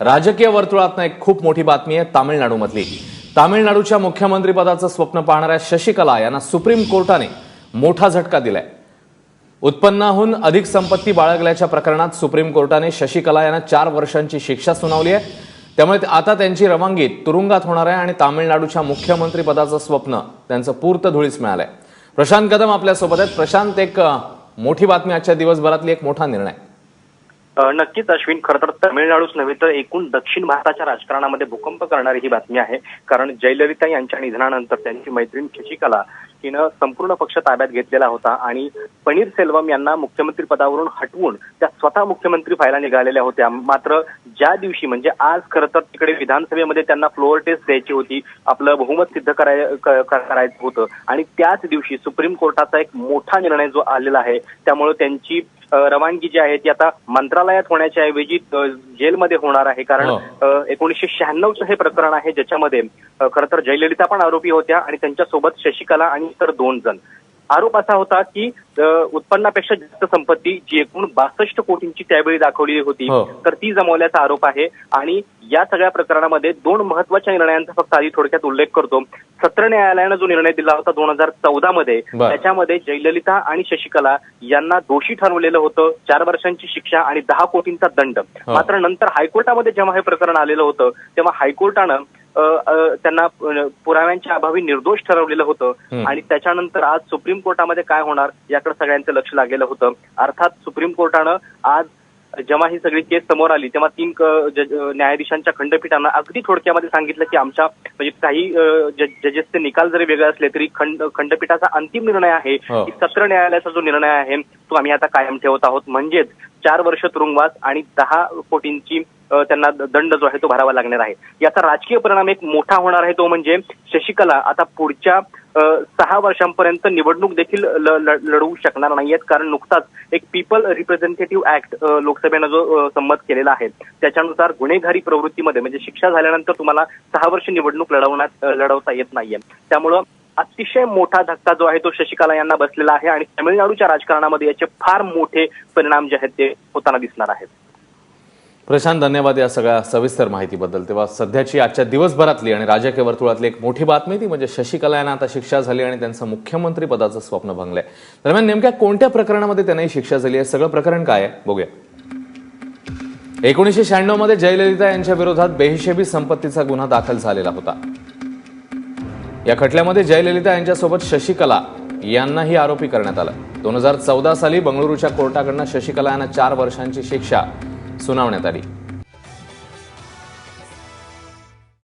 राजकीय वर्तुळातनं एक खूप मोठी बातमी आहे तामिळनाडूमधली। तामिळनाडूच्या मुख्यमंत्रीपदाचं स्वप्न पाहणाऱ्या शशिकला यांना सुप्रीम कोर्टाने मोठा झटका दिलाय। उत्पन्नाहून अधिक संपत्ती बाळगल्याच्या प्रकरणात सुप्रीम कोर्टाने शशिकला यांना 4 वर्षांची शिक्षा सुनावली आहे। त्यामुळे आता त्यांची रवानगी तुरुंगात होणार आहे आणि तामिळनाडूच्या मुख्यमंत्रीपदाचं स्वप्न त्यांचं पूर्त धुळीस मिळालंय। प्रशांत कदम आपल्या सोबत आहेत। प्रशांत, एक मोठी बातमी आजच्या दिवसभरातली, एक मोठा निर्णय। नक्कीच अश्विन, खरं तर तामिळनाडूच नव्हे तर एकूण दक्षिण भारताच्या राजकारणामध्ये भूकंप करणारी ही बातमी आहे। कारण जयललिता यांच्या निधनानंतर त्यांची मैत्रीण शशिकला हिनं संपूर्ण पक्ष ताब्यात घेतलेला होता आणि पनीरसेल्वम यांना मुख्यमंत्री पदावरून हटवून त्या स्वतः मुख्यमंत्री व्हायला निघालेल्या होत्या। मात्र ज्या दिवशी म्हणजे आज खरं तर तिकडे विधानसभेमध्ये त्यांना फ्लोअर टेस्ट द्यायची होती, आपलं बहुमत सिद्ध करायचं होतं आणि त्याच दिवशी सुप्रीम कोर्टाचा एक मोठा निर्णय जो आलेला आहे, त्यामुळे त्यांची रवानगी जी आहे ती आता मंत्रालयात होण्याच्या ऐवजी जेलमध्ये होणार आहे। कारण 1996चं हे प्रकरण आहे ज्याच्यामध्ये खरं तर जयललिता पण आरोपी होत्या आणि त्यांच्यासोबत शशिकला आणि इतर 2 जण। आरोप असा होता की उत्पन्नापेक्षा जास्त संपत्ती जी एकूण 62 कोटींची त्यावेळी दाखवली होती तर ती जमवल्याचा आरोप आहे। आणि या सगळ्या प्रकरणामध्ये 2 महत्वाच्या निर्णयांचा फक्त आधी थोडक्यात उल्लेख करतो। सत्र न्यायालयानं जो निर्णय दिला होता 2014 मध्ये, त्याच्यामध्ये जयललिता आणि शशिकला यांना दोषी ठरवलेलं होतं, 4 वर्षांची शिक्षा आणि 10 कोटींचा दंड। मात्र नंतर हायकोर्टामध्ये जेव्हा हे प्रकरण आलेलं होतं तेव्हा हायकोर्टानं त्यांना पुराव्यांच्या अभावी निर्दोष ठरवलेलं होतं आणि त्याच्यानंतर आज सुप्रीम कोर्टामध्ये काय होणार याकडे सगळ्यांचं लक्ष लागलेलं होतं। अर्थात सुप्रीम कोर्टानं आज जेव्हा ही सगळी केस समोर आली तेव्हा 3 न्यायाधीशांच्या खंडपीठानं अगदी थोडक्यामध्ये सांगितलं की आमच्या म्हणजे काही जजेसचे निकाल जरी वेगळे असले तरी खंडपीठाचा अंतिम निर्णय आहे की सत्र न्यायालयाचा जो निर्णय आहे तो आम्ही आता कायम ठेवत आहोत। म्हणजेच 4 वर्ष तुरुंगवास आणि 10 कोटींची त्यांना दंड जो आहे तो भरावा लागणार आहे। याचा राजकीय परिणाम एक मोठा होणार आहे, तो म्हणजे शशिकला आता पुढच्या 6 वर्षांपर्यंत निवडणूक देखील लढवू शकणार नाहीयेत। कारण नुकताच एक पीपल रिप्रेझेंटेटिव्ह ऍक्ट लोकसभेनं जो संमत केलेला आहे त्याच्यानुसार गुन्हेगारी प्रवृत्तीमध्ये म्हणजे शिक्षा झाल्यानंतर तुम्हाला 6 वर्ष निवडणूक लढवता येत नाहीये। त्यामुळं अतिशय मोठा धक्का जो आहे तो शशिकला यांना बसलेला आहे आणि तामिळनाडूच्या राजकारणामध्ये याचे फार मोठे परिणाम जे आहेत ते होताना दिसणार आहेत। प्रशांत, धन्यवाद या सगळ्या सविस्तर माहितीबद्दल। तेव्हा सध्याची आजच्या दिवसभरातली आणि राजकीय वर्तुळातली एक मोठी बातमी ती म्हणजे शशिकला यांना आता शिक्षा झाली आणि त्यांचं मुख्यमंत्री पदाचं स्वप्न भंगलंय। दरम्यान नेमक्या कोणत्या प्रकरणामध्ये त्यांनाही शिक्षा झाली आहे, सगळं प्रकरण काय आहे बघूया। 1996 मध्ये जयललिता यांच्या विरोधात बेहिशेबी संपत्तीचा गुन्हा दाखल झालेला होता। या खटल्यामध्ये जयललिता यांच्यासोबत शशिकला यांनाही आरोपी करण्यात आलं। 2014 साली बंगळुरूच्या कोर्टाकडनं शशिकला यांना 4 वर्षांची शिक्षा सुनावण्यात आली।